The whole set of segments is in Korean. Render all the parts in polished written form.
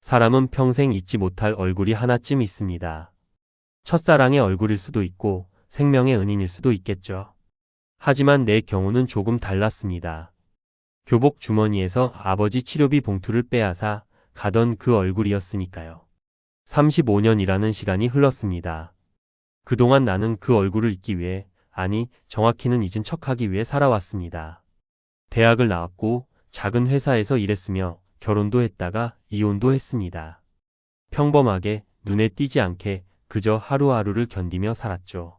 사람은 평생 잊지 못할 얼굴이 하나쯤 있습니다. 첫사랑의 얼굴일 수도 있고 생명의 은인일 수도 있겠죠. 하지만 내 경우는 조금 달랐습니다. 교복 주머니에서 아버지 치료비 봉투를 빼앗아 가던 그 얼굴이었으니까요. 35년이라는 시간이 흘렀습니다. 그동안 나는 그 얼굴을 잊기 위해, 아니, 정확히는 잊은 척하기 위해 살아왔습니다. 대학을 나왔고 작은 회사에서 일했으며 결혼도 했다가 이혼도 했습니다. 평범하게 눈에 띄지 않게 그저 하루하루를 견디며 살았죠.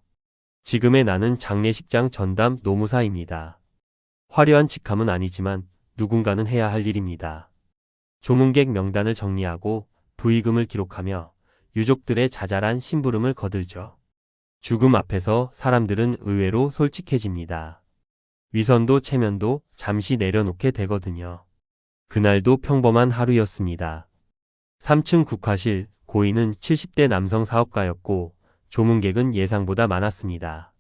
지금의 나는 장례식장 전담 노무사입니다. 화려한 직함은 아니지만 누군가는 해야 할 일입니다. 조문객 명단을 정리하고 부의금을 기록하며 유족들의 자잘한 심부름을 거들죠. 죽음 앞에서 사람들은 의외로 솔직해집니다. 위선도 체면도 잠시 내려놓게 되거든요. 그날도 평범한 하루였습니다. 3층 국화실, 고인은 70대 남성 사업가였고 조문객은 예상보다 많았습니다.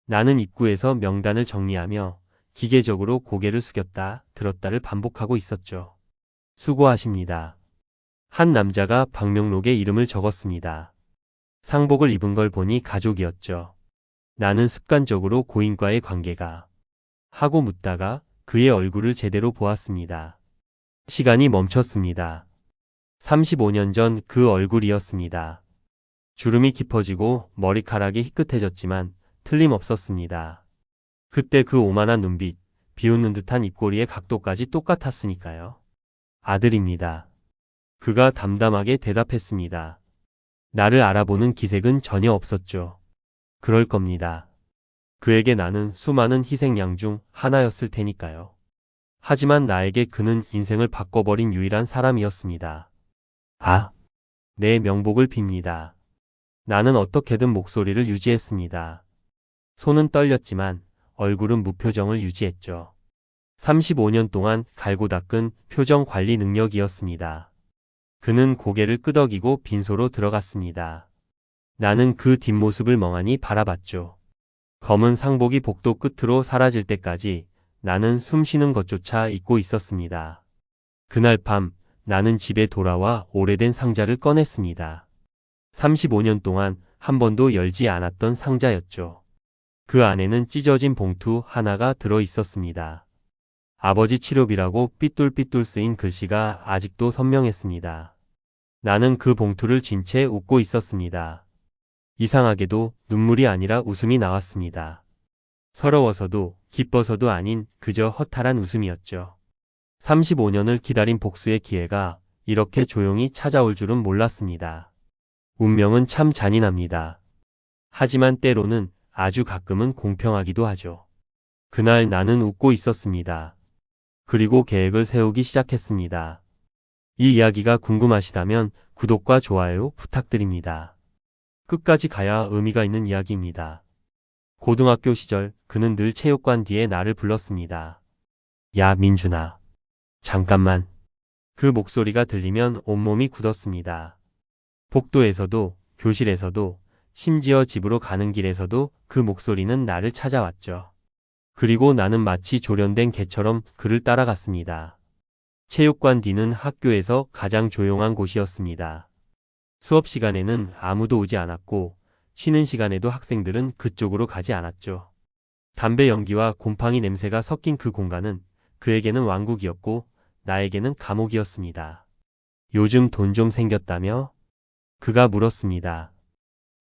나는 입구에서 명단을 정리하며 기계적으로 고개를 숙였다 들었다를 반복하고 있었죠. 수고하십니다. 한 남자가 방명록에 이름을 적었습니다. 상복을 입은 걸 보니 가족이었죠. 나는 습관적으로 고인과의 관계가 하고 묻다가 그의 얼굴을 제대로 보았습니다. 시간이 멈췄습니다. 35년 전 그 얼굴이었습니다. 주름이 깊어지고 머리카락이 희끗해졌지만 틀림없었습니다. 그때 그 오만한 눈빛, 비웃는 듯한 입꼬리의 각도까지 똑같았으니까요. 아들입니다. 그가 담담하게 대답했습니다. 나를 알아보는 기색은 전혀 없었죠. 그럴 겁니다. 그에게 나는 수많은 희생양 중 하나였을 테니까요. 하지만 나에게 그는 인생을 바꿔버린 유일한 사람이었습니다. 아, 내 명복을 빕니다. 나는 어떻게든 목소리를 유지했습니다. 손은 떨렸지만 얼굴은 무표정을 유지했죠. 35년 동안 갈고 닦은 표정 관리 능력이었습니다. 그는 고개를 끄덕이고 빈소로 들어갔습니다. 나는 그 뒷모습을 멍하니 바라봤죠. 검은 상복이 복도 끝으로 사라질 때까지 나는 숨 쉬는 것조차 잊고 있었습니다. 그날 밤 나는 집에 돌아와 오래된 상자를 꺼냈습니다. 35년 동안 한 번도 열지 않았던 상자였죠. 그 안에는 찢어진 봉투 하나가 들어 있었습니다. 아버지 치료비라고 삐뚤삐뚤 쓰인 글씨가 아직도 선명했습니다. 나는 그 봉투를 쥔 채 웃고 있었습니다. 이상하게도 눈물이 아니라 웃음이 나왔습니다. 서러워서도 기뻐서도 아닌 그저 허탈한 웃음이었죠. 35년을 기다린 복수의 기회가 이렇게 조용히 찾아올 줄은 몰랐습니다. 운명은 참 잔인합니다. 하지만 때로는 아주 가끔은 공평하기도 하죠. 그날 나는 웃고 있었습니다. 그리고 계획을 세우기 시작했습니다. 이 이야기가 궁금하시다면 구독과 좋아요 부탁드립니다. 끝까지 가야 의미가 있는 이야기입니다. 고등학교 시절 그는 늘 체육관 뒤에 나를 불렀습니다. 야, 민준아. 잠깐만. 그 목소리가 들리면 온몸이 굳었습니다. 복도에서도, 교실에서도, 심지어 집으로 가는 길에서도 그 목소리는 나를 찾아왔죠. 그리고 나는 마치 조련된 개처럼 그를 따라갔습니다. 체육관 뒤는 학교에서 가장 조용한 곳이었습니다. 수업 시간에는 아무도 오지 않았고 쉬는 시간에도 학생들은 그쪽으로 가지 않았죠. 담배 연기와 곰팡이 냄새가 섞인 그 공간은 그에게는 왕국이었고 나에게는 감옥이었습니다. 요즘 돈 좀 생겼다며? 그가 물었습니다.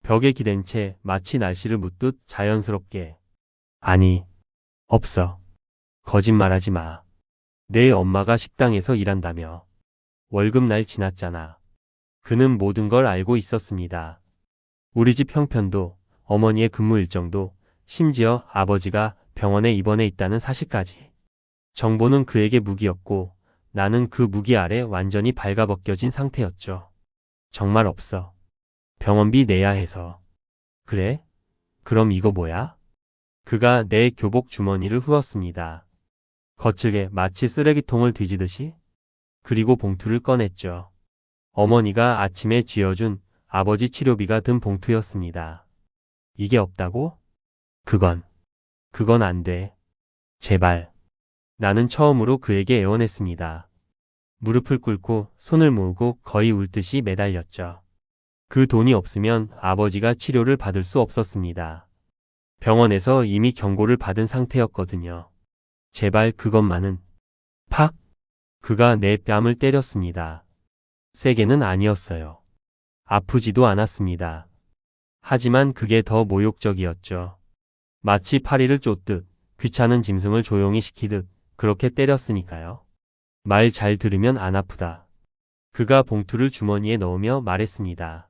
벽에 기댄 채 마치 날씨를 묻듯 자연스럽게. 아니, 없어. 거짓말하지 마. 내 엄마가 식당에서 일한다며. 월급날 지났잖아. 그는 모든 걸 알고 있었습니다. 우리 집 형편도, 어머니의 근무 일정도, 심지어 아버지가 병원에 입원해 있다는 사실까지. 정보는 그에게 무기였고 나는 그 무기 아래 완전히 발가벗겨진 상태였죠. 정말 없어. 병원비 내야 해서. 그래? 그럼 이거 뭐야? 그가 내 교복 주머니를 후었습니다. 거칠게 마치 쓰레기통을 뒤지듯이. 그리고 봉투를 꺼냈죠. 어머니가 아침에 쥐어준 아버지 치료비가 든 봉투였습니다. 이게 없다고? 그건 안 돼. 제발. 나는 처음으로 그에게 애원했습니다. 무릎을 꿇고 손을 모으고 거의 울듯이 매달렸죠. 그 돈이 없으면 아버지가 치료를 받을 수 없었습니다. 병원에서 이미 경고를 받은 상태였거든요. 제발 그것만은. 팍! 그가 내 뺨을 때렸습니다. 세게는 아니었어요. 아프지도 않았습니다. 하지만 그게 더 모욕적이었죠. 마치 파리를 쫓듯 귀찮은 짐승을 조용히 시키듯 그렇게 때렸으니까요. 말 잘 들으면 안 아프다. 그가 봉투를 주머니에 넣으며 말했습니다.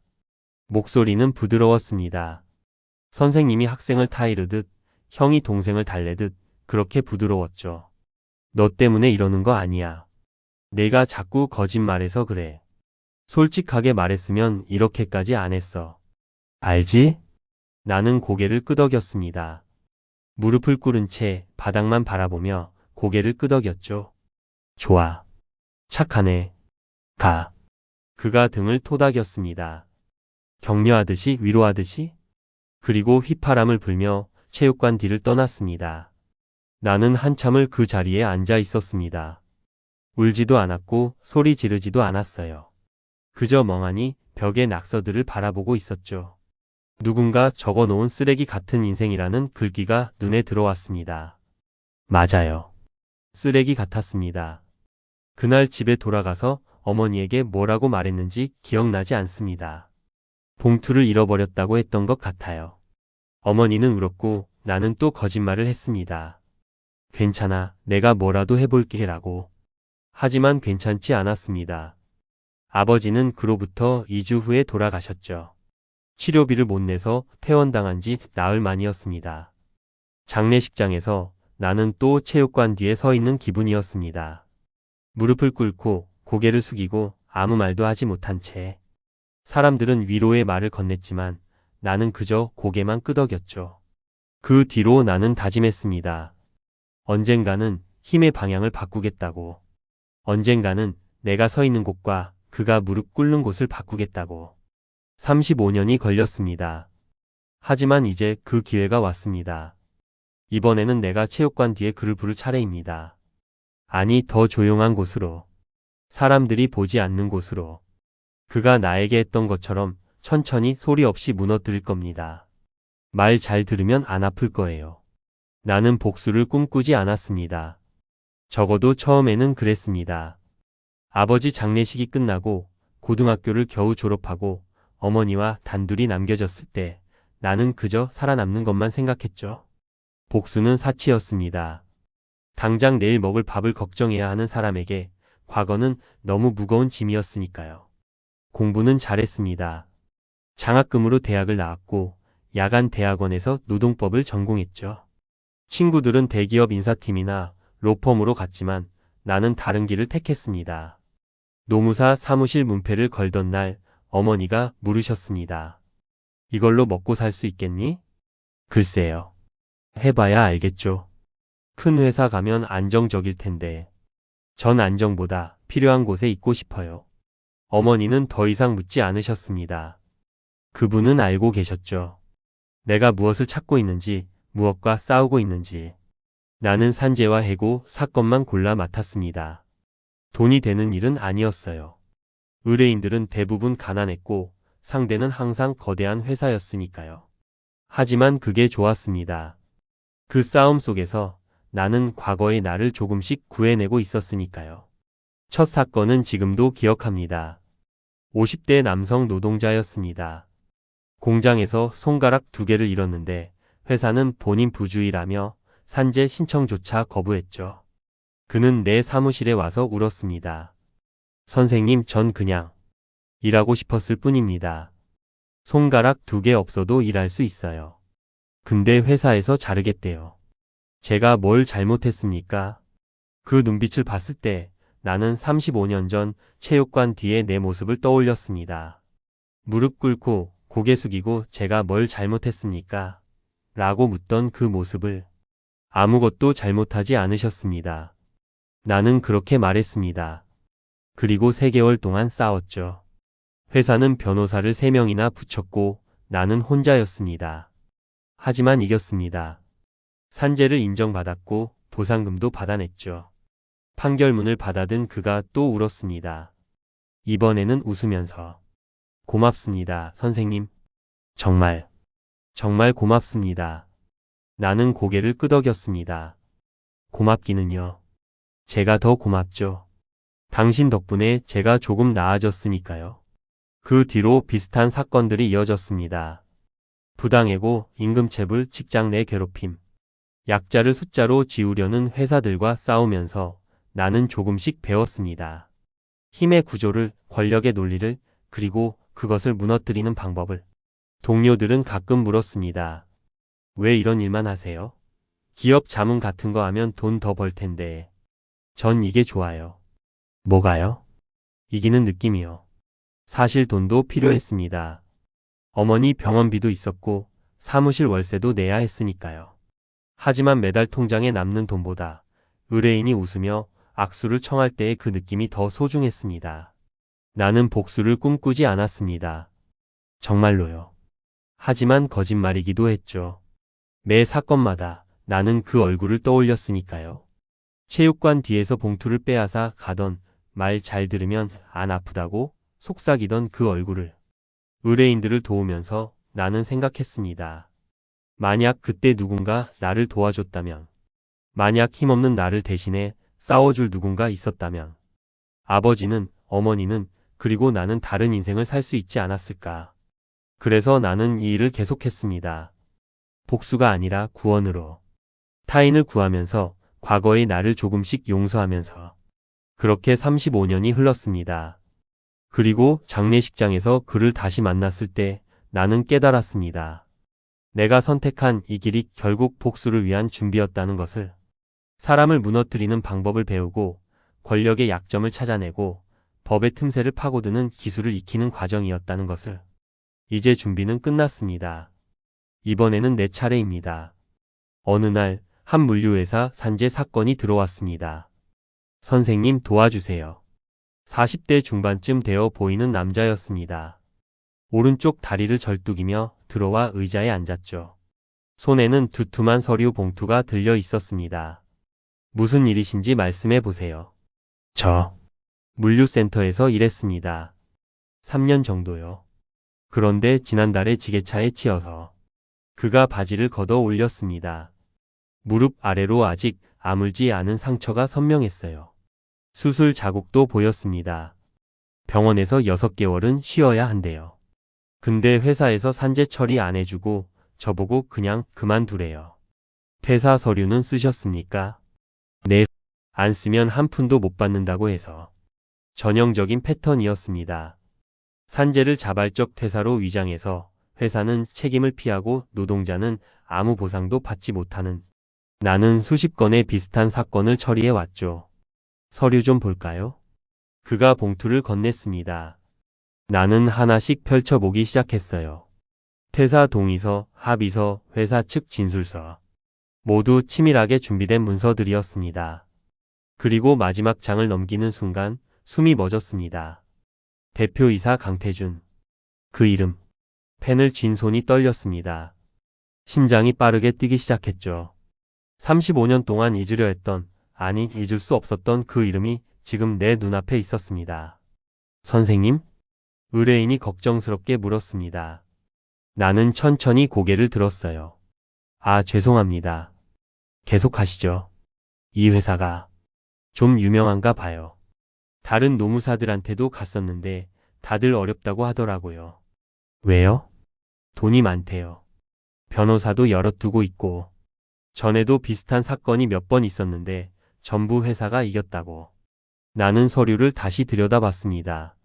목소리는 부드러웠습니다. 선생님이 학생을 타이르듯 형이 동생을 달래듯 그렇게 부드러웠죠. 너 때문에 이러는 거 아니야. 내가 자꾸 거짓말해서 그래. 솔직하게 말했으면 이렇게까지 안 했어. 알지? 나는 고개를 끄덕였습니다. 무릎을 꿇은 채 바닥만 바라보며 고개를 끄덕였죠. 좋아. 착하네. 가. 그가 등을 토닥였습니다. 격려하듯이 위로하듯이. 그리고 휘파람을 불며 체육관 뒤를 떠났습니다. 나는 한참을 그 자리에 앉아 있었습니다. 울지도 않았고 소리 지르지도 않았어요. 그저 멍하니 벽의 낙서들을 바라보고 있었죠. 누군가 적어놓은 쓰레기 같은 인생이라는 글귀가 눈에 들어왔습니다. 맞아요. 쓰레기 같았습니다. 그날 집에 돌아가서 어머니에게 뭐라고 말했는지 기억나지 않습니다. 봉투를 잃어버렸다고 했던 것 같아요. 어머니는 울었고 나는 또 거짓말을 했습니다. 괜찮아, 내가 뭐라도 해볼게 라고. 하지만 괜찮지 않았습니다. 아버지는 그로부터 2주 후에 돌아가셨죠. 치료비를 못 내서 퇴원당한 지 나흘 만이었습니다. 장례식장에서 나는 또 체육관 뒤에 서 있는 기분이었습니다. 무릎을 꿇고 고개를 숙이고 아무 말도 하지 못한 채. 사람들은 위로의 말을 건넸지만 나는 그저 고개만 끄덕였죠. 그 뒤로 나는 다짐했습니다. 언젠가는 힘의 방향을 바꾸겠다고. 언젠가는 내가 서 있는 곳과 그가 무릎 꿇는 곳을 바꾸겠다고. 35년이 걸렸습니다. 하지만 이제 그 기회가 왔습니다. 이번에는 내가 체육관 뒤에 그를 부를 차례입니다. 아니, 더 조용한 곳으로. 사람들이 보지 않는 곳으로. 그가 나에게 했던 것처럼 천천히 소리 없이 무너뜨릴 겁니다. 말 잘 들으면 안 아플 거예요. 나는 복수를 꿈꾸지 않았습니다. 적어도 처음에는 그랬습니다. 아버지 장례식이 끝나고 고등학교를 겨우 졸업하고 어머니와 단둘이 남겨졌을 때 나는 그저 살아남는 것만 생각했죠. 복수는 사치였습니다. 당장 내일 먹을 밥을 걱정해야 하는 사람에게 과거는 너무 무거운 짐이었으니까요. 공부는 잘했습니다. 장학금으로 대학을 나왔고 야간 대학원에서 노동법을 전공했죠. 친구들은 대기업 인사팀이나 로펌으로 갔지만 나는 다른 길을 택했습니다. 노무사 사무실 문패를 걸던 날 어머니가 물으셨습니다. 이걸로 먹고 살 수 있겠니? 글쎄요. 해봐야 알겠죠. 큰 회사 가면 안정적일 텐데. 전 안정보다 필요한 곳에 있고 싶어요. 어머니는 더 이상 묻지 않으셨습니다. 그분은 알고 계셨죠. 내가 무엇을 찾고 있는지, 무엇과 싸우고 있는지. 나는 산재와 해고 사건만 골라 맡았습니다. 돈이 되는 일은 아니었어요. 의뢰인들은 대부분 가난했고 상대는 항상 거대한 회사였으니까요. 하지만 그게 좋았습니다. 그 싸움 속에서 나는 과거의 나를 조금씩 구해내고 있었으니까요. 첫 사건은 지금도 기억합니다. 50대 남성 노동자였습니다. 공장에서 손가락 2개를 잃었는데 회사는 본인 부주의라며 산재 신청조차 거부했죠. 그는 내 사무실에 와서 울었습니다. 선생님, 전 그냥 일하고 싶었을 뿐입니다. 손가락 2개 없어도 일할 수 있어요. 근데 회사에서 자르겠대요. 제가 뭘 잘못했습니까? 그 눈빛을 봤을 때 나는 35년 전 체육관 뒤에 내 모습을 떠올렸습니다. 무릎 꿇고 고개 숙이고 제가 뭘 잘못했습니까? 라고 묻던 그 모습을. 아무것도 잘못하지 않으셨습니다. 나는 그렇게 말했습니다. 그리고 3개월 동안 싸웠죠. 회사는 변호사를 3명이나 붙였고 나는 혼자였습니다. 하지만 이겼습니다. 산재를 인정받았고 보상금도 받아냈죠. 판결문을 받아든 그가 또 울었습니다. 이번에는 웃으면서. 고맙습니다, 선생님. 정말, 정말 고맙습니다. 나는 고개를 끄덕였습니다. 고맙기는요. 제가 더 고맙죠. 당신 덕분에 제가 조금 나아졌으니까요. 그 뒤로 비슷한 사건들이 이어졌습니다. 부당해고, 임금체불, 직장 내 괴롭힘. 약자를 숫자로 지우려는 회사들과 싸우면서 나는 조금씩 배웠습니다. 힘의 구조를, 권력의 논리를, 그리고 그것을 무너뜨리는 방법을. 동료들은 가끔 물었습니다. 왜 이런 일만 하세요? 기업 자문 같은 거 하면 돈 더 벌 텐데. 전 이게 좋아요. 뭐가요? 이기는 느낌이요. 사실 돈도 필요했습니다. 어머니 병원비도 있었고 사무실 월세도 내야 했으니까요. 하지만 매달 통장에 남는 돈보다 의뢰인이 웃으며 악수를 청할 때의 그 느낌이 더 소중했습니다. 나는 복수를 꿈꾸지 않았습니다. 정말로요. 하지만 거짓말이기도 했죠. 매 사건마다 나는 그 얼굴을 떠올렸으니까요. 체육관 뒤에서 봉투를 빼앗아 가던, 말 잘 들으면 안 아프다고 속삭이던 그 얼굴을. 의뢰인들을 도우면서 나는 생각했습니다. 만약 그때 누군가 나를 도와줬다면, 만약 힘없는 나를 대신해 싸워줄 누군가 있었다면, 아버지는, 어머니는, 그리고 나는 다른 인생을 살 수 있지 않았을까. 그래서 나는 이 일을 계속했습니다. 복수가 아니라 구원으로. 타인을 구하면서 과거의 나를 조금씩 용서하면서. 그렇게 35년이 흘렀습니다. 그리고 장례식장에서 그를 다시 만났을 때 나는 깨달았습니다. 내가 선택한 이 길이 결국 복수를 위한 준비였다는 것을. 사람을 무너뜨리는 방법을 배우고 권력의 약점을 찾아내고 법의 틈새를 파고드는 기술을 익히는 과정이었다는 것을. 이제 준비는 끝났습니다. 이번에는 내 차례입니다. 어느 날 한 물류회사 산재 사건이 들어왔습니다. 선생님 도와주세요. 40대 중반쯤 되어 보이는 남자였습니다. 오른쪽 다리를 절뚝이며 들어와 의자에 앉았죠. 손에는 두툼한 서류 봉투가 들려 있었습니다. 무슨 일이신지 말씀해 보세요. 저 물류센터에서 일했습니다. 3년 정도요. 그런데 지난달에 지게차에 치여서. 그가 바지를 걷어 올렸습니다. 무릎 아래로 아직 아물지 않은 상처가 선명했어요. 수술 자국도 보였습니다. 병원에서 6개월은 쉬어야 한대요. 근데 회사에서 산재 처리 안 해주고 저보고 그냥 그만두래요. 퇴사 서류는 쓰셨습니까? 네. 안 쓰면 한 푼도 못 받는다고 해서. 전형적인 패턴이었습니다. 산재를 자발적 퇴사로 위장해서 회사는 책임을 피하고 노동자는 아무 보상도 받지 못하는. 나는 수십 건의 비슷한 사건을 처리해 왔죠. 서류 좀 볼까요? 그가 봉투를 건넸습니다. 나는 하나씩 펼쳐보기 시작했어요. 퇴사 동의서, 합의서, 회사 측 진술서. 모두 치밀하게 준비된 문서들이었습니다. 그리고 마지막 장을 넘기는 순간 숨이 멎었습니다. 대표이사 강태준. 그 이름. 펜을 쥔 손이 떨렸습니다. 심장이 빠르게 뛰기 시작했죠. 35년 동안 잊으려 했던, 아니 잊을 수 없었던 그 이름이 지금 내 눈앞에 있었습니다. 선생님? 의뢰인이 걱정스럽게 물었습니다. 나는 천천히 고개를 들었어요. 아, 죄송합니다. 계속하시죠. 이 회사가 좀 유명한가 봐요. 다른 노무사들한테도 갔었는데 다들 어렵다고 하더라고요. 왜요? 돈이 많대요. 변호사도 여럿 두고 있고. 전에도 비슷한 사건이 몇 번 있었는데 전부 회사가 이겼다고. 나는 서류를 다시 들여다봤습니다.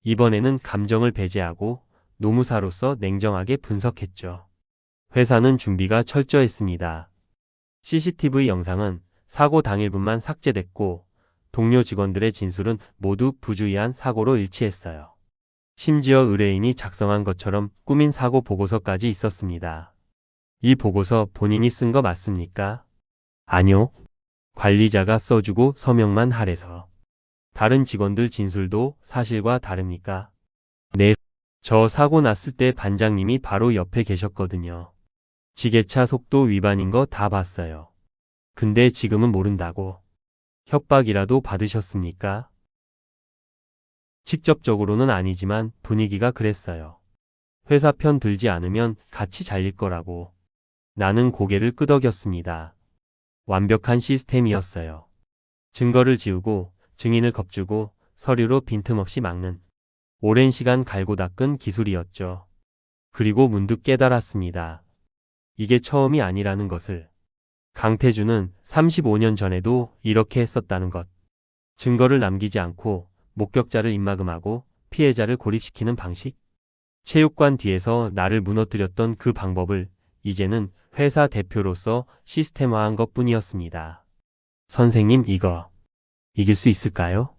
이번에는 감정을 배제하고 노무사로서 냉정하게 분석했죠. 회사는 준비가 철저했습니다. CCTV 영상은 사고 당일분만 삭제됐고 동료 직원들의 진술은 모두 부주의한 사고로 일치했어요. 심지어 의뢰인이 작성한 것처럼 꾸민 사고 보고서까지 있었습니다. 이 보고서 본인이 쓴 거 맞습니까? 아니요. 관리자가 써주고 서명만 하래서. 다른 직원들 진술도 사실과 다릅니까? 네. 저 사고 났을 때 반장님이 바로 옆에 계셨거든요. 지게차 속도 위반인 거 다 봤어요. 근데 지금은 모른다고. 협박이라도 받으셨습니까? 직접적으로는 아니지만 분위기가 그랬어요. 회사 편 들지 않으면 같이 잘릴 거라고. 나는 고개를 끄덕였습니다. 완벽한 시스템이었어요. 증거를 지우고 증인을 겁주고 서류로 빈틈없이 막는 오랜 시간 갈고 닦은 기술이었죠. 그리고 문득 깨달았습니다. 이게 처음이 아니라는 것을. 강태준은 35년 전에도 이렇게 했었다는 것. 증거를 남기지 않고 목격자를 입막음하고 피해자를 고립시키는 방식. 체육관 뒤에서 나를 무너뜨렸던 그 방법을 이제는 회사 대표로서 시스템화한 것뿐이었습니다. 선생님, 이거 이길 수 있을까요?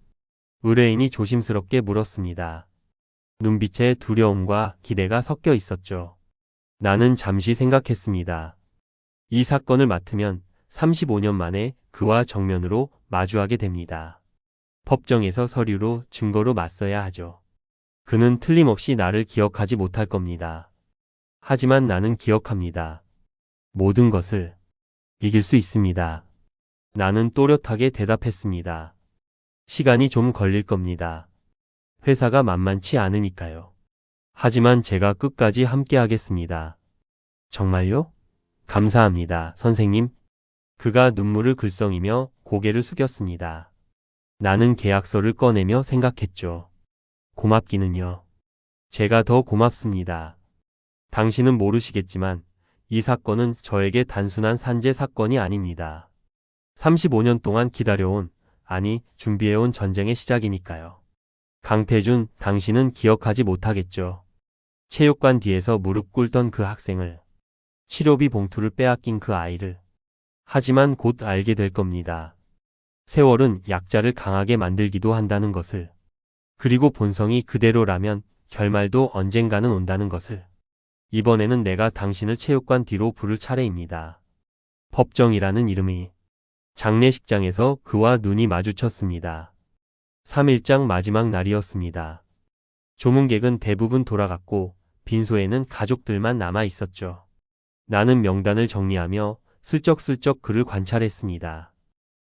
의뢰인이 조심스럽게 물었습니다. 눈빛에 두려움과 기대가 섞여 있었죠. 나는 잠시 생각했습니다. 이 사건을 맡으면 35년 만에 그와 정면으로 마주하게 됩니다. 법정에서 서류로 증거로 맞서야 하죠. 그는 틀림없이 나를 기억하지 못할 겁니다. 하지만 나는 기억합니다. 모든 것을 이길 수 있습니다. 나는 또렷하게 대답했습니다. 시간이 좀 걸릴 겁니다. 회사가 만만치 않으니까요. 하지만 제가 끝까지 함께 하겠습니다. 정말요? 감사합니다, 선생님. 그가 눈물을 글썽이며 고개를 숙였습니다. 나는 계약서를 꺼내며 생각했죠. 고맙기는요. 제가 더 고맙습니다. 당신은 모르시겠지만 이 사건은 저에게 단순한 산재 사건이 아닙니다. 35년 동안 기다려온, 아니 준비해온 전쟁의 시작이니까요. 강태준, 당신은 기억하지 못하겠죠. 체육관 뒤에서 무릎 꿇던 그 학생을, 치료비 봉투를 빼앗긴 그 아이를. 하지만 곧 알게 될 겁니다. 세월은 약자를 강하게 만들기도 한다는 것을. 그리고 본성이 그대로라면 결말도 언젠가는 온다는 것을. 이번에는 내가 당신을 체육관 뒤로 부를 차례입니다. 법정이라는 이름이. 장례식장에서 그와 눈이 마주쳤습니다. 3일장 마지막 날이었습니다. 조문객은 대부분 돌아갔고 빈소에는 가족들만 남아 있었죠. 나는 명단을 정리하며 슬쩍슬쩍 그를 관찰했습니다.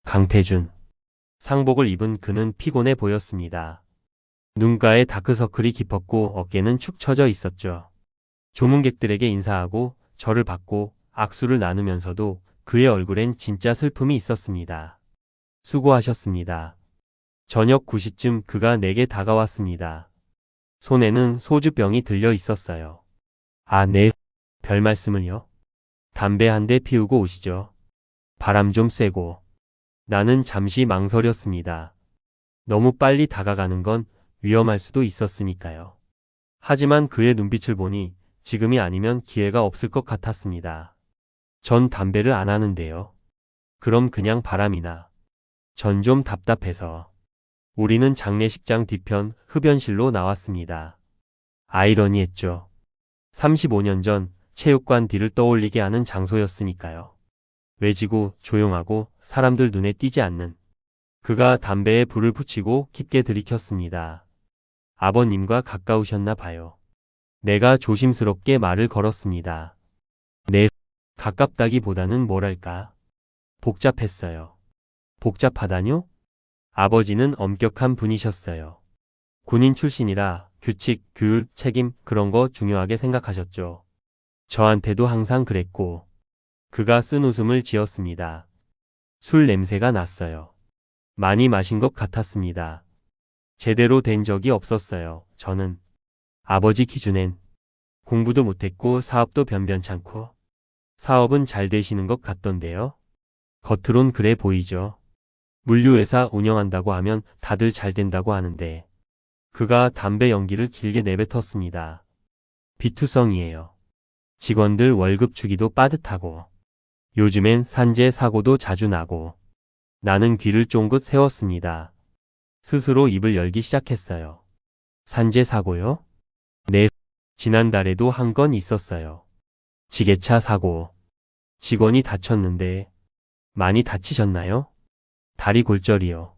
강태준. 상복을 입은 그는 피곤해 보였습니다. 눈가에 다크서클이 깊었고 어깨는 축 처져 있었죠. 조문객들에게 인사하고 절을 받고 악수를 나누면서도 그의 얼굴엔 진짜 슬픔이 있었습니다. 수고하셨습니다. 저녁 9시쯤 그가 내게 다가왔습니다. 손에는 소주병이 들려 있었어요. 아, 네. 별 말씀을요. 담배 한 대 피우고 오시죠. 바람 좀 쐬고. 나는 잠시 망설였습니다. 너무 빨리 다가가는 건 위험할 수도 있었으니까요. 하지만 그의 눈빛을 보니 지금이 아니면 기회가 없을 것 같았습니다. 전 담배를 안 하는데요. 그럼 그냥 바람이나. 전 좀 답답해서. 우리는 장례식장 뒤편 흡연실로 나왔습니다. 아이러니했죠. 35년 전 체육관 뒤를 떠올리게 하는 장소였으니까요. 외지고 조용하고 사람들 눈에 띄지 않는. 그가 담배에 불을 붙이고 깊게 들이켰습니다. 아버님과 가까우셨나 봐요. 내가 조심스럽게 말을 걸었습니다. 네, 가깝다기보다는 뭐랄까. 복잡했어요. 복잡하다뇨? 아버지는 엄격한 분이셨어요. 군인 출신이라 규칙, 규율, 책임 그런 거 중요하게 생각하셨죠. 저한테도 항상 그랬고. 그가 쓴 웃음을 지었습니다. 술 냄새가 났어요. 많이 마신 것 같았습니다. 제대로 된 적이 없었어요. 저는. 아버지 기준엔. 공부도 못했고 사업도 변변찮고. 사업은 잘 되시는 것 같던데요. 겉으론 그래 보이죠. 물류회사 운영한다고 하면 다들 잘 된다고 하는데. 그가 담배 연기를 길게 내뱉었습니다. 비투성이에요. 직원들 월급 주기도 빠듯하고. 요즘엔 산재 사고도 자주 나고. 나는 귀를 쫑긋 세웠습니다. 스스로 입을 열기 시작했어요. 산재 사고요? 네, 지난달에도 한 건 있었어요. 지게차 사고. 직원이 다쳤는데. 많이 다치셨나요? 다리 골절이요.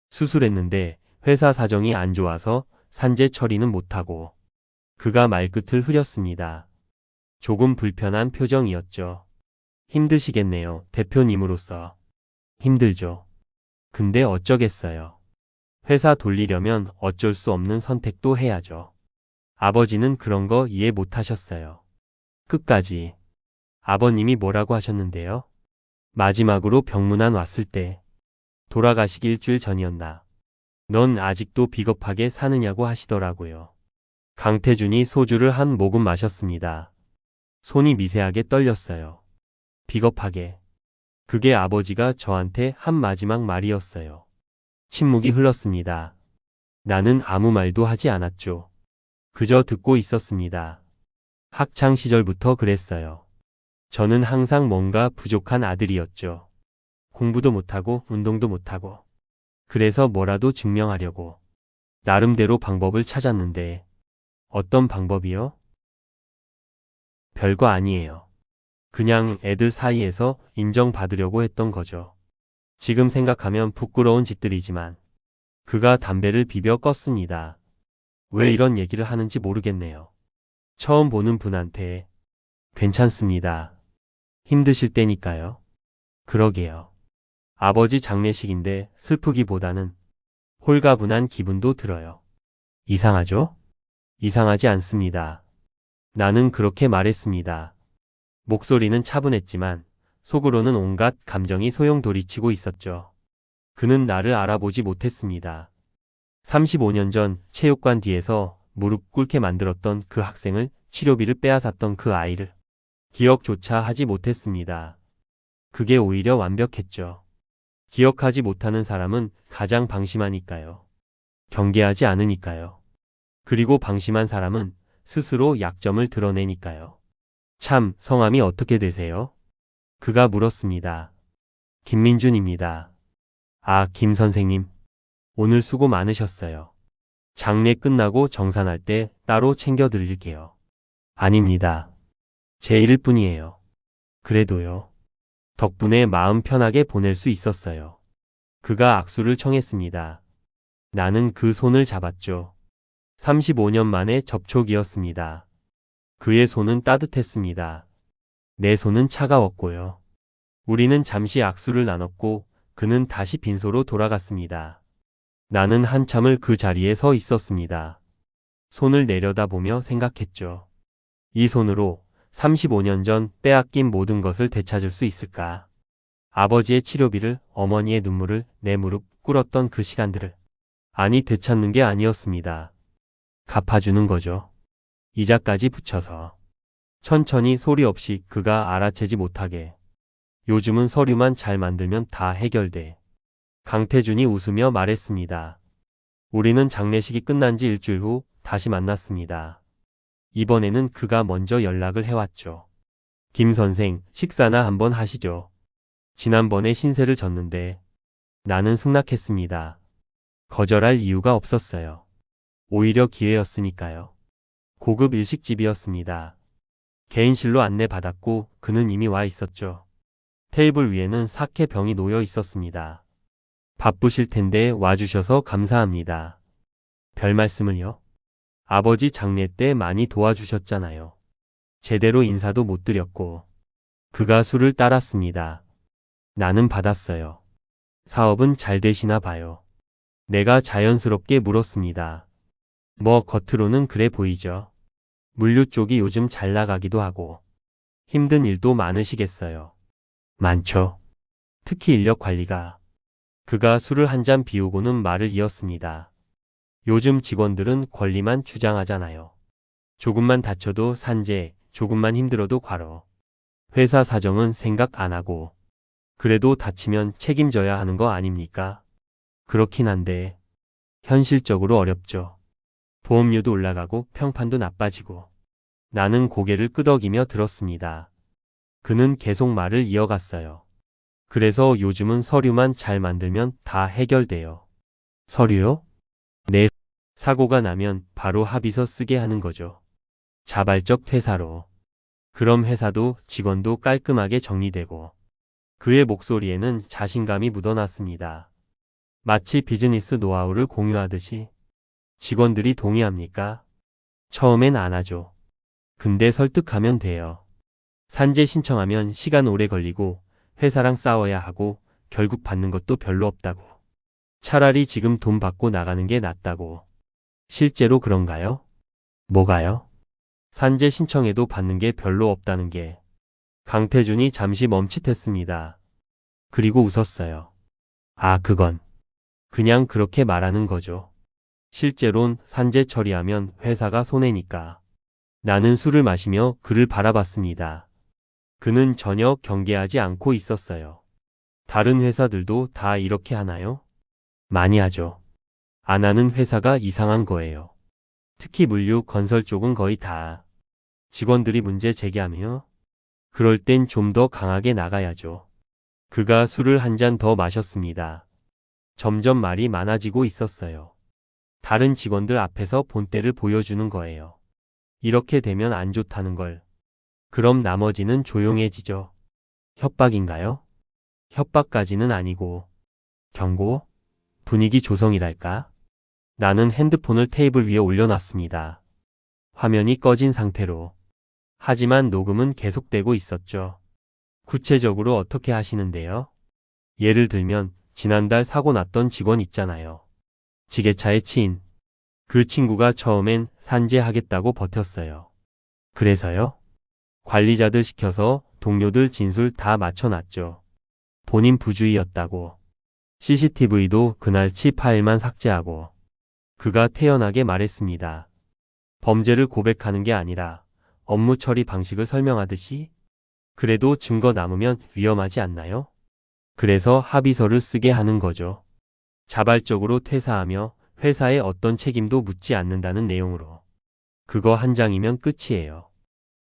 수술했는데 회사 사정이 안 좋아서 산재 처리는 못하고. 그가 말끝을 흐렸습니다. 조금 불편한 표정이었죠. 힘드시겠네요, 대표님으로서. 힘들죠. 근데 어쩌겠어요. 회사 돌리려면 어쩔 수 없는 선택도 해야죠. 아버지는 그런 거 이해 못 하셨어요. 끝까지. 아버님이 뭐라고 하셨는데요? 마지막으로 병문안 왔을 때, 돌아가시기 일주일 전이었나. 넌 아직도 비겁하게 사느냐고 하시더라고요. 강태준이 소주를 한 모금 마셨습니다. 손이 미세하게 떨렸어요. 비겁하게. 그게 아버지가 저한테 한 마지막 말이었어요. 침묵이 흘렀습니다. 나는 아무 말도 하지 않았죠. 그저 듣고 있었습니다. 학창 시절부터 그랬어요. 저는 항상 뭔가 부족한 아들이었죠. 공부도 못하고 운동도 못하고. 그래서 뭐라도 증명하려고. 나름대로 방법을 찾았는데. 어떤 방법이요? 별거 아니에요. 그냥 애들 사이에서 인정받으려고 했던 거죠. 지금 생각하면 부끄러운 짓들이지만 그가 담배를 비벼 껐습니다. 왜 이런 얘기를 하는지 모르겠네요. 처음 보는 분한테 괜찮습니다. 힘드실 때니까요. 그러게요. 아버지 장례식인데 슬프기보다는 홀가분한 기분도 들어요. 이상하죠? 이상하지 않습니다. 나는 그렇게 말했습니다. 목소리는 차분했지만 속으로는 온갖 감정이 소용돌이치고 있었죠. 그는 나를 알아보지 못했습니다. 35년 전 체육관 뒤에서 무릎 꿇게 만들었던 그 학생을 치료비를 빼앗았던 그 아이를 기억조차 하지 못했습니다. 그게 오히려 완벽했죠. 기억하지 못하는 사람은 가장 방심하니까요. 경계하지 않으니까요. 그리고 방심한 사람은 스스로 약점을 드러내니까요. 참, 성함이 어떻게 되세요? 그가 물었습니다. 김민준입니다. 아, 김 선생님. 오늘 수고 많으셨어요. 장례 끝나고 정산할 때 따로 챙겨 드릴게요. 아닙니다. 제 일일 뿐이에요. 그래도요. 덕분에 마음 편하게 보낼 수 있었어요. 그가 악수를 청했습니다. 나는 그 손을 잡았죠. 35년 만의 접촉이었습니다. 그의 손은 따뜻했습니다. 내 손은 차가웠고요. 우리는 잠시 악수를 나눴고 그는 다시 빈소로 돌아갔습니다. 나는 한참을 그 자리에 서 있었습니다. 손을 내려다보며 생각했죠. 이 손으로 35년 전 빼앗긴 모든 것을 되찾을 수 있을까? 아버지의 치료비를, 어머니의 눈물을, 내 무릎 꿇었던 그 시간들을. 아니, 되찾는 게 아니었습니다. 갚아주는 거죠. 이자까지 붙여서. 천천히 소리 없이 그가 알아채지 못하게. 요즘은 서류만 잘 만들면 다 해결돼. 강태준이 웃으며 말했습니다. 우리는 장례식이 끝난 지 일주일 후 다시 만났습니다. 이번에는 그가 먼저 연락을 해왔죠. 김 선생, 식사나 한번 하시죠. 지난번에 신세를 졌는데 나는 승낙했습니다. 거절할 이유가 없었어요. 오히려 기회였으니까요. 고급 일식집이었습니다. 개인실로 안내받았고 그는 이미 와 있었죠. 테이블 위에는 사케병이 놓여 있었습니다. 바쁘실 텐데 와주셔서 감사합니다. 별 말씀을요. 아버지 장례 때 많이 도와주셨잖아요. 제대로 인사도 못 드렸고. 그가 술을 따랐습니다. 나는 받았어요. 사업은 잘 되시나 봐요. 내가 자연스럽게 물었습니다. 뭐 겉으로는 그래 보이죠. 물류 쪽이 요즘 잘 나가기도 하고 힘든 일도 많으시겠어요. 많죠. 특히 인력 관리가. 그가 술을 한 잔 비우고는 말을 이었습니다. 요즘 직원들은 권리만 주장하잖아요. 조금만 다쳐도 산재, 조금만 힘들어도 과로. 회사 사정은 생각 안 하고. 그래도 다치면 책임져야 하는 거 아닙니까? 그렇긴 한데 현실적으로 어렵죠. 보험료도 올라가고 평판도 나빠지고. 나는 고개를 끄덕이며 들었습니다. 그는 계속 말을 이어갔어요. 그래서 요즘은 서류만 잘 만들면 다 해결돼요. 서류요? 네. 사고가 나면 바로 합의서 쓰게 하는 거죠. 자발적 퇴사로. 그럼 회사도 직원도 깔끔하게 정리되고. 그의 목소리에는 자신감이 묻어났습니다. 마치 비즈니스 노하우를 공유하듯이. 직원들이 동의합니까? 처음엔 안 하죠. 근데 설득하면 돼요. 산재 신청하면 시간 오래 걸리고 회사랑 싸워야 하고 결국 받는 것도 별로 없다고. 차라리 지금 돈 받고 나가는 게 낫다고. 실제로 그런가요? 뭐가요? 산재 신청해도 받는 게 별로 없다는 게. 강태준이 잠시 멈칫했습니다. 그리고 웃었어요. 아, 그건 그냥 그렇게 말하는 거죠. 실제론 산재 처리하면 회사가 손해니까. 나는 술을 마시며 그를 바라봤습니다. 그는 전혀 경계하지 않고 있었어요. 다른 회사들도 다 이렇게 하나요? 많이 하죠. 안 하는 회사가 이상한 거예요. 특히 물류, 건설 쪽은 거의 다. 직원들이 문제 제기하며 그럴 땐 좀 더 강하게 나가야죠. 그가 술을 한 잔 더 마셨습니다. 점점 말이 많아지고 있었어요. 다른 직원들 앞에서 본때를 보여주는 거예요. 이렇게 되면 안 좋다는 걸. 그럼 나머지는 조용해지죠. 협박인가요? 협박까지는 아니고 경고? 분위기 조성이랄까? 나는 핸드폰을 테이블 위에 올려놨습니다. 화면이 꺼진 상태로. 하지만 녹음은 계속되고 있었죠. 구체적으로 어떻게 하시는데요? 예를 들면 지난달 사고 났던 직원 있잖아요. 지게차에 치인. 그 친구가 처음엔 산재하겠다고 버텼어요. 그래서요? 관리자들 시켜서 동료들 진술 다 맞춰놨죠. 본인 부주의였다고. CCTV도 그날 치 파일만 삭제하고. 그가 태연하게 말했습니다. 범죄를 고백하는 게 아니라 업무 처리 방식을 설명하듯이. 그래도 증거 남으면 위험하지 않나요? 그래서 합의서를 쓰게 하는 거죠. 자발적으로 퇴사하며 회사에 어떤 책임도 묻지 않는다는 내용으로. 그거 한 장이면 끝이에요.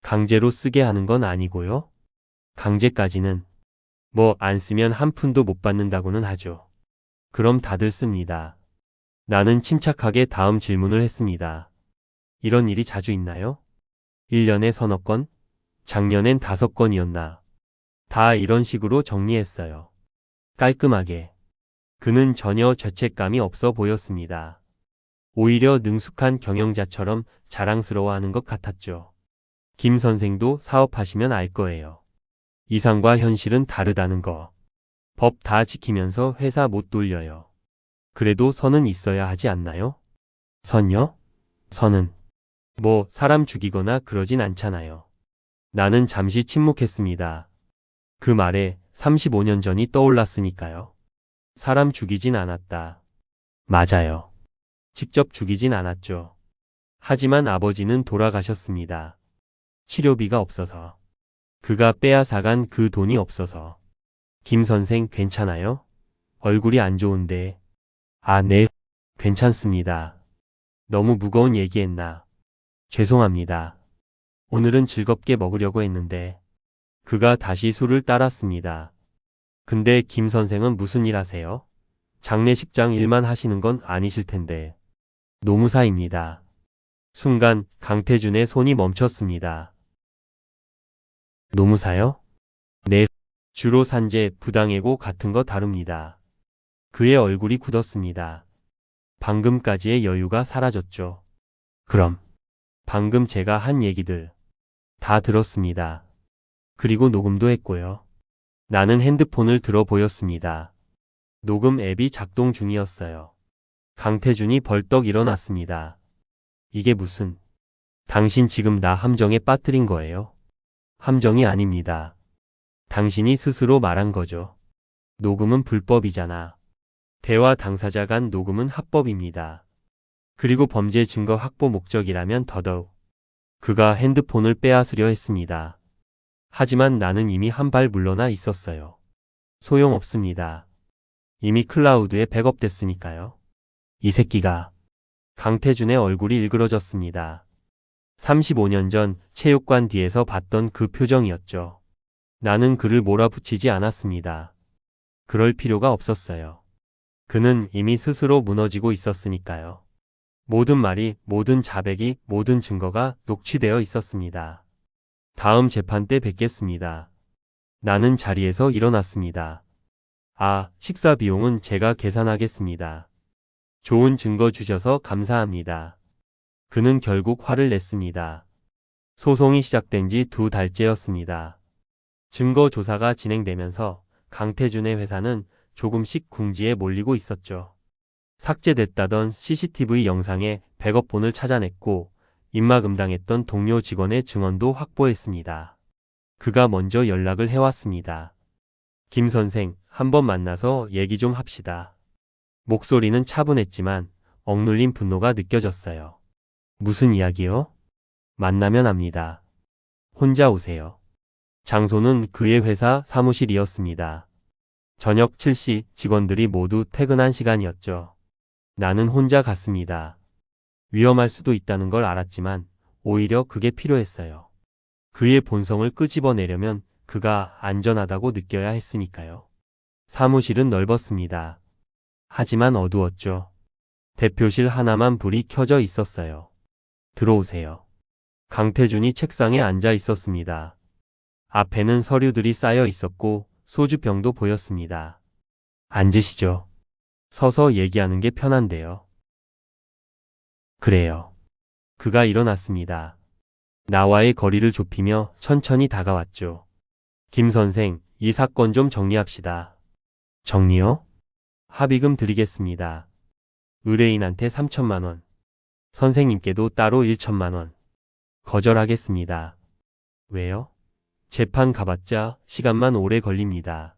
강제로 쓰게 하는 건 아니고요. 강제까지는 뭐 안 쓰면 한 푼도 못 받는다고는 하죠. 그럼 다들 씁니다. 나는 침착하게 다음 질문을 했습니다. 이런 일이 자주 있나요? 1년에 서너 건? 작년엔 5건이었나? 다 이런 식으로 정리했어요. 깔끔하게. 그는 전혀 죄책감이 없어 보였습니다. 오히려 능숙한 경영자처럼 자랑스러워하는 것 같았죠. 김 선생도 사업하시면 알 거예요. 이상과 현실은 다르다는 거. 법 다 지키면서 회사 못 돌려요. 그래도 선은 있어야 하지 않나요? 선요? 선은 뭐 사람 죽이거나 그러진 않잖아요. 나는 잠시 침묵했습니다. 그 말에 35년 전이 떠올랐으니까요. 사람 죽이진 않았다. 맞아요. 직접 죽이진 않았죠. 하지만 아버지는 돌아가셨습니다. 치료비가 없어서. 그가 빼앗아간 그 돈이 없어서. 김 선생 괜찮아요? 얼굴이 안 좋은데. 아, 네. 괜찮습니다. 너무 무거운 얘기했나? 죄송합니다. 오늘은 즐겁게 먹으려고 했는데. 그가 다시 술을 따랐습니다. 근데 김 선생은 무슨 일 하세요? 장례식장 일만 하시는 건 아니실 텐데. 노무사입니다. 순간 강태준의 손이 멈췄습니다. 노무사요? 네. 주로 산재, 부당해고 같은 거 다룹니다. 그의 얼굴이 굳었습니다. 방금까지의 여유가 사라졌죠. 그럼 방금 제가 한 얘기들 다 들었습니다. 그리고 녹음도 했고요. 나는 핸드폰을 들어 보였습니다. 녹음 앱이 작동 중이었어요. 강태준이 벌떡 일어났습니다. 이게 무슨... 당신 지금 나 함정에 빠뜨린 거예요? 함정이 아닙니다. 당신이 스스로 말한 거죠. 녹음은 불법이잖아. 대화 당사자 간 녹음은 합법입니다. 그리고 범죄 증거 확보 목적이라면 더더욱. 그가 핸드폰을 빼앗으려 했습니다. 하지만 나는 이미 한 발 물러나 있었어요. 소용없습니다. 이미 클라우드에 백업됐으니까요. 이 새끼가. 강태준의 얼굴이 일그러졌습니다. 35년 전 체육관 뒤에서 봤던 그 표정이었죠. 나는 그를 몰아붙이지 않았습니다. 그럴 필요가 없었어요. 그는 이미 스스로 무너지고 있었으니까요. 모든 말이, 모든 자백이, 모든 증거가 녹취되어 있었습니다. 다음 재판 때 뵙겠습니다. 나는 자리에서 일어났습니다. 아, 식사 비용은 제가 계산하겠습니다. 좋은 증거 주셔서 감사합니다. 그는 결국 화를 냈습니다. 소송이 시작된 지 2달째였습니다. 증거 조사가 진행되면서 강태준의 회사는 조금씩 궁지에 몰리고 있었죠. 삭제됐다던 CCTV 영상의 백업본을 찾아냈고 입막음당했던 동료 직원의 증언도 확보했습니다. 그가 먼저 연락을 해왔습니다. 김 선생, 한번 만나서 얘기 좀 합시다. 목소리는 차분했지만 억눌린 분노가 느껴졌어요. 무슨 이야기요? 만나면 합니다. 혼자 오세요. 장소는 그의 회사 사무실이었습니다. 저녁 7시 직원들이 모두 퇴근한 시간이었죠. 나는 혼자 갔습니다. 위험할 수도 있다는 걸 알았지만 오히려 그게 필요했어요. 그의 본성을 끄집어내려면 그가 안전하다고 느껴야 했으니까요. 사무실은 넓었습니다. 하지만 어두웠죠. 대표실 하나만 불이 켜져 있었어요. 들어오세요. 강태준이 책상에 앉아 있었습니다. 앞에는 서류들이 쌓여 있었고 소주병도 보였습니다. 앉으시죠. 서서 얘기하는 게 편한데요. 그래요. 그가 일어났습니다. 나와의 거리를 좁히며 천천히 다가왔죠. 김 선생, 이 사건 좀 정리합시다. 정리요? 합의금 드리겠습니다. 의뢰인한테 3천만 원. 선생님께도 따로 1천만 원. 거절하겠습니다. 왜요? 재판 가봤자 시간만 오래 걸립니다.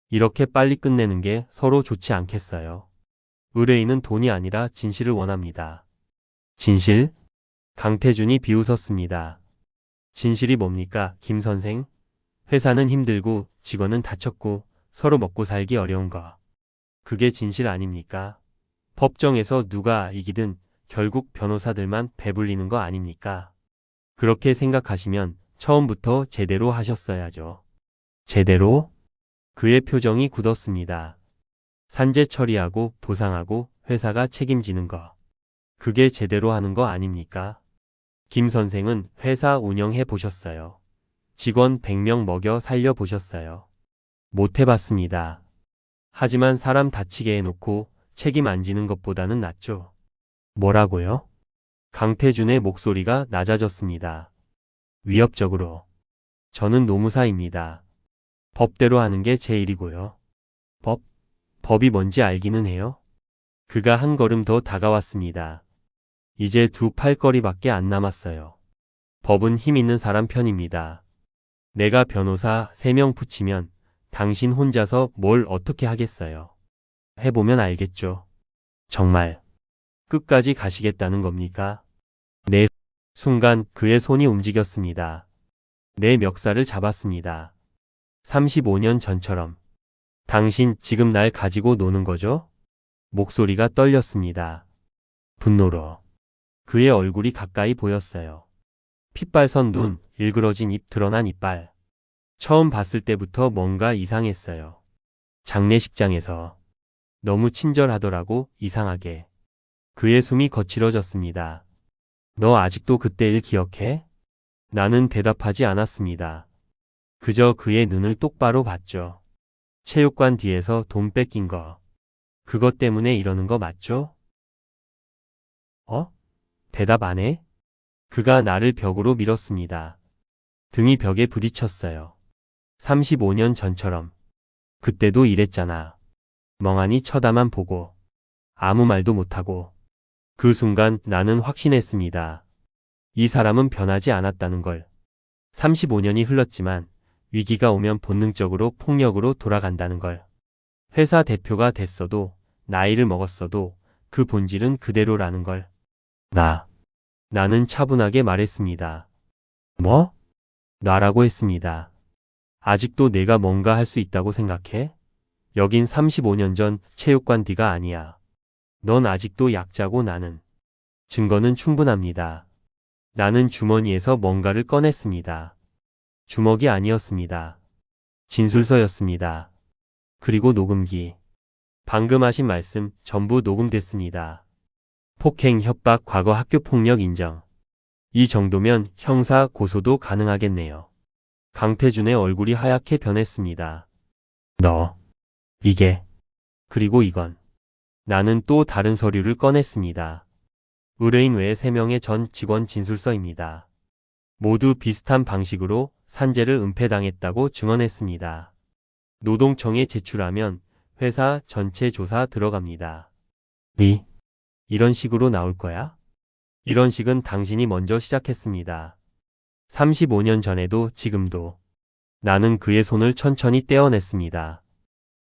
이렇게 빨리 끝내는 게 서로 좋지 않겠어요. 의뢰인은 돈이 아니라 진실을 원합니다. 진실? 강태준이 비웃었습니다. 진실이 뭡니까, 김 선생? 회사는 힘들고 직원은 다쳤고 서로 먹고 살기 어려운 거. 그게 진실 아닙니까? 법정에서 누가 이기든 결국 변호사들만 배불리는 거 아닙니까? 그렇게 생각하시면 처음부터 제대로 하셨어야죠. 제대로? 그의 표정이 굳었습니다. 산재 처리하고 보상하고 회사가 책임지는 거. 그게 제대로 하는 거 아닙니까? 김 선생은 회사 운영해 보셨어요. 직원 100명 먹여 살려 보셨어요. 못 해봤습니다. 하지만 사람 다치게 해놓고 책임 안 지는 것보다는 낫죠. 뭐라고요? 강태준의 목소리가 낮아졌습니다. 위협적으로. 저는 노무사입니다. 법대로 하는 게 제 일이고요. 법이 뭔지 알기는 해요? 그가 한 걸음 더 다가왔습니다. 이제 두 팔걸이밖에 안 남았어요. 법은 힘 있는 사람 편입니다. 내가 변호사 3명 붙이면 당신 혼자서 뭘 어떻게 하겠어요? 해보면 알겠죠. 정말 끝까지 가시겠다는 겁니까? 네. 순간 그의 손이 움직였습니다. 내 멱살을 잡았습니다. 35년 전처럼. 당신 지금 날 가지고 노는 거죠? 목소리가 떨렸습니다. 분노로. 그의 얼굴이 가까이 보였어요. 핏발선 눈, 일그러진 입, 드러난 이빨. 처음 봤을 때부터 뭔가 이상했어요. 장례식장에서. 너무 친절하더라고, 이상하게. 그의 숨이 거칠어졌습니다. 너 아직도 그때 일 기억해? 나는 대답하지 않았습니다. 그저 그의 눈을 똑바로 봤죠. 체육관 뒤에서 돈 뺏긴 거. 그것 때문에 이러는 거 맞죠? 대답 안 해? 그가 나를 벽으로 밀었습니다. 등이 벽에 부딪혔어요. 35년 전처럼. 그때도 이랬잖아. 멍하니 쳐다만 보고. 아무 말도 못하고. 그 순간 나는 확신했습니다. 이 사람은 변하지 않았다는 걸. 35년이 흘렀지만 위기가 오면 본능적으로 폭력으로 돌아간다는 걸. 회사 대표가 됐어도 나이를 먹었어도 그 본질은 그대로라는 걸. 나는 차분하게 말했습니다. 뭐? 놔라고 했습니다. 아직도 내가 뭔가 할 수 있다고 생각해? 여긴 35년 전 체육관 뒤가 아니야. 넌 아직도 약자고 나는. 증거는 충분합니다. 나는 주머니에서 뭔가를 꺼냈습니다. 주먹이 아니었습니다. 진술서였습니다. 그리고 녹음기. 방금 하신 말씀 전부 녹음됐습니다. 폭행, 협박, 과거 학교폭력 인정. 이 정도면 형사 고소도 가능하겠네요. 강태준의 얼굴이 하얗게 변했습니다. 이게. 그리고 이건. 나는 또 다른 서류를 꺼냈습니다. 의뢰인 외에 3명의 전 직원 진술서입니다. 모두 비슷한 방식으로 산재를 은폐당했다고 증언했습니다. 노동청에 제출하면 회사 전체 조사 들어갑니다. 네? 이런 식으로 나올 거야? 이런 식은 당신이 먼저 시작했습니다. 35년 전에도 지금도. 나는 그의 손을 천천히 떼어냈습니다.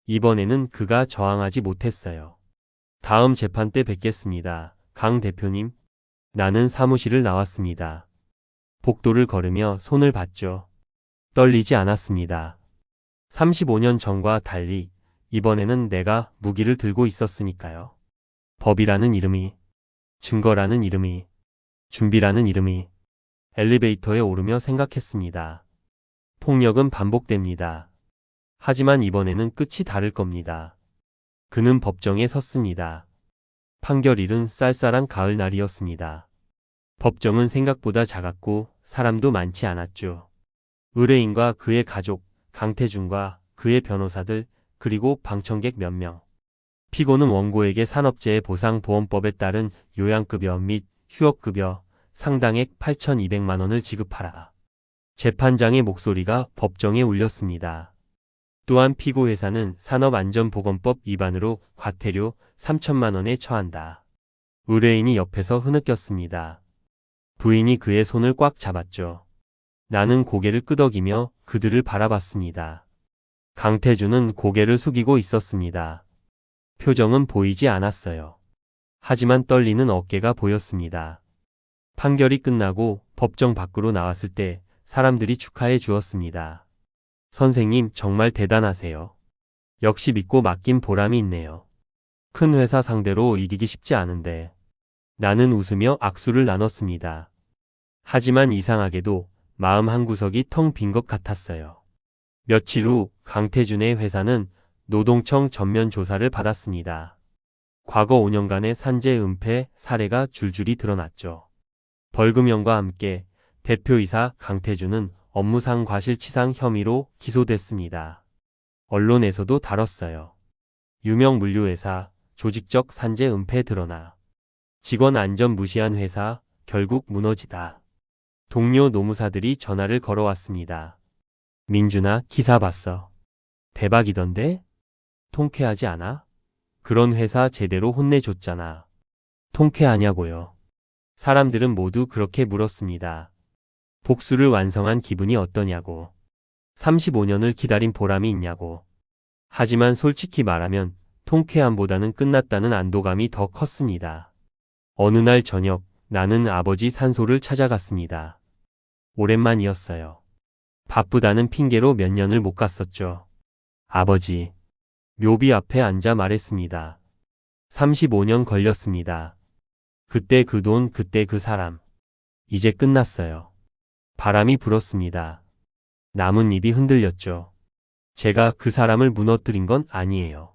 이번에는 그가 저항하지 못했어요. 다음 재판 때 뵙겠습니다. 강 대표님. 나는 사무실을 나왔습니다. 복도를 걸으며 손을 봤죠. 떨리지 않았습니다. 35년 전과 달리 이번에는 내가 무기를 들고 있었으니까요. 법이라는 이름이, 증거라는 이름이, 준비라는 이름이. 엘리베이터에 오르며 생각했습니다. 폭력은 반복됩니다. 하지만 이번에는 끝이 다를 겁니다. 그는 법정에 섰습니다. 판결일은 쌀쌀한 가을날이었습니다. 법정은 생각보다 작았고 사람도 많지 않았죠. 의뢰인과 그의 가족, 강태준과 그의 변호사들, 그리고 방청객 몇 명. 피고는 원고에게 산업재해 보상보험법에 따른 요양급여 및 휴업급여 상당액 8,200만 원을 지급하라. 재판장의 목소리가 법정에 울렸습니다. 또한 피고 회사는 산업안전보건법 위반으로 과태료 3천만 원에 처한다. 의뢰인이 옆에서 흐느꼈습니다. 부인이 그의 손을 꽉 잡았죠. 나는 고개를 끄덕이며 그들을 바라봤습니다. 강태준은 고개를 숙이고 있었습니다. 표정은 보이지 않았어요. 하지만 떨리는 어깨가 보였습니다. 판결이 끝나고 법정 밖으로 나왔을 때 사람들이 축하해 주었습니다. 선생님 정말 대단하세요. 역시 믿고 맡긴 보람이 있네요. 큰 회사 상대로 이기기 쉽지 않은데. 나는 웃으며 악수를 나눴습니다. 하지만 이상하게도 마음 한구석이 텅 빈 것 같았어요. 며칠 후 강태준의 회사는 노동청 전면 조사를 받았습니다. 과거 5년간의 산재 은폐 사례가 줄줄이 드러났죠. 벌금형과 함께 대표이사 강태준은 업무상 과실치상 혐의로 기소됐습니다. 언론에서도 다뤘어요. 유명 물류회사, 조직적 산재 은폐 드러나. 직원 안전 무시한 회사, 결국 무너지다. 동료 노무사들이 전화를 걸어왔습니다. 민준아, 기사 봤어. 대박이던데? 통쾌하지 않아? 그런 회사 제대로 혼내줬잖아. 통쾌하냐고요. 사람들은 모두 그렇게 물었습니다. 복수를 완성한 기분이 어떠냐고. 35년을 기다린 보람이 있냐고. 하지만 솔직히 말하면 통쾌함보다는 끝났다는 안도감이 더 컸습니다. 어느 날 저녁 나는 아버지 산소를 찾아갔습니다. 오랜만이었어요. 바쁘다는 핑계로 몇 년을 못 갔었죠. 아버지. 묘비 앞에 앉아 말했습니다. 35년 걸렸습니다. 그때 그 돈, 그때 그 사람. 이제 끝났어요. 바람이 불었습니다. 나뭇잎이 흔들렸죠. 제가 그 사람을 무너뜨린 건 아니에요.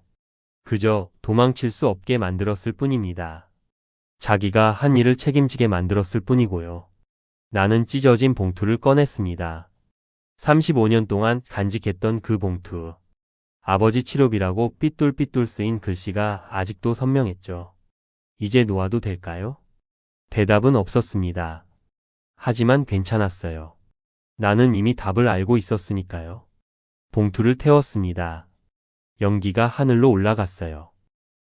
그저 도망칠 수 없게 만들었을 뿐입니다. 자기가 한 일을 책임지게 만들었을 뿐이고요. 나는 찢어진 봉투를 꺼냈습니다. 35년 동안 간직했던 그 봉투. 아버지 치료비라고 삐뚤삐뚤 쓰인 글씨가 아직도 선명했죠. 이제 놓아도 될까요? 대답은 없었습니다. 하지만 괜찮았어요. 나는 이미 답을 알고 있었으니까요. 봉투를 태웠습니다. 연기가 하늘로 올라갔어요.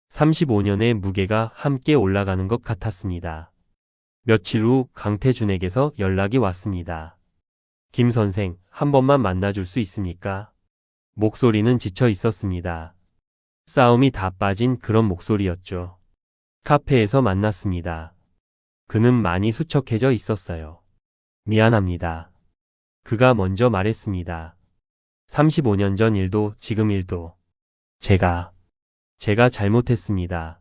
35년의 무게가 함께 올라가는 것 같았습니다. 며칠 후 강태준에게서 연락이 왔습니다. 김 선생, 한 번만 만나줄 수 있습니까? 목소리는 지쳐 있었습니다. 싸움이 다 빠진 그런 목소리였죠. 카페에서 만났습니다. 그는 많이 수척해져 있었어요. 미안합니다. 그가 먼저 말했습니다. 35년 전 일도 지금 일도 제가 잘못했습니다.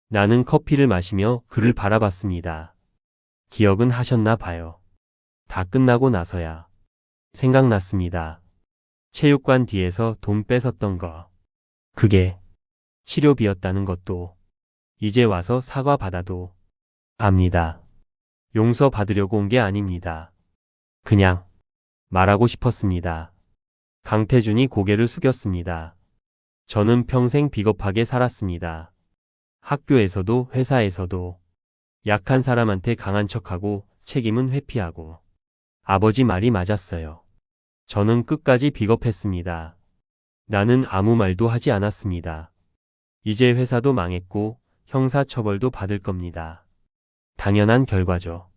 나는 커피를 마시며 그를 바라봤습니다. 기억은 하셨나 봐요. 다 끝나고 나서야 생각났습니다. 체육관 뒤에서 돈 뺏었던 거. 그게 치료비였다는 것도 이제 와서 사과 받아도 압니다. 용서 받으려고 온 게 아닙니다. 그냥 말하고 싶었습니다. 강태준이 고개를 숙였습니다. 저는 평생 비겁하게 살았습니다. 학교에서도 회사에서도 약한 사람한테 강한 척하고 책임은 회피하고. 아버지 말이 맞았어요. 저는 끝까지 비겁했습니다. 나는 아무 말도 하지 않았습니다. 이제 회사도 망했고 형사처벌도 받을 겁니다. 당연한 결과죠.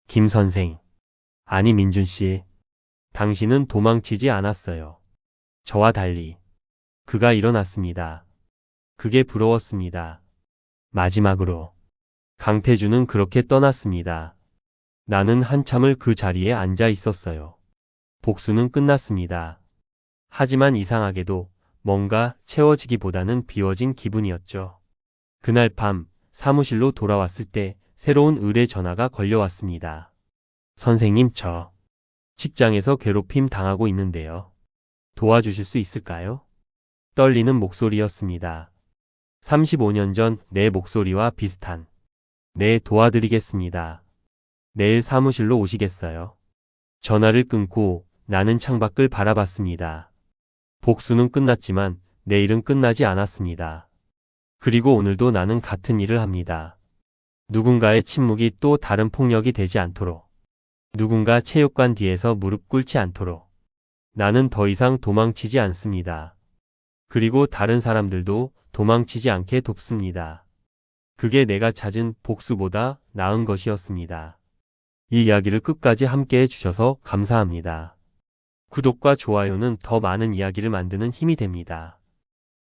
김 선생. 아니 민준 씨. 당신은 도망치지 않았어요. 저와 달리. 그가 일어났습니다. 그게 부러웠습니다. 마지막으로. 강태주는 그렇게 떠났습니다. 나는 한참을 그 자리에 앉아 있었어요. 복수는 끝났습니다. 하지만 이상하게도 뭔가 채워지기보다는 비워진 기분이었죠. 그날 밤 사무실로 돌아왔을 때 새로운 의뢰 전화가 걸려왔습니다. 선생님, 저 직장에서 괴롭힘 당하고 있는데요. 도와주실 수 있을까요? 떨리는 목소리였습니다. 35년 전 내 목소리와 비슷한. 네, 도와드리겠습니다. 내일 사무실로 오시겠어요? 전화를 끊고 나는 창밖을 바라봤습니다. 복수는 끝났지만 내일은 끝나지 않았습니다. 그리고 오늘도 나는 같은 일을 합니다. 누군가의 침묵이 또 다른 폭력이 되지 않도록. 누군가 체육관 뒤에서 무릎 꿇지 않도록. 나는 더 이상 도망치지 않습니다. 그리고 다른 사람들도 도망치지 않게 돕습니다. 그게 내가 찾은 복수보다 나은 것이었습니다. 이 이야기를 끝까지 함께 해주셔서 감사합니다. 구독과 좋아요는 더 많은 이야기를 만드는 힘이 됩니다.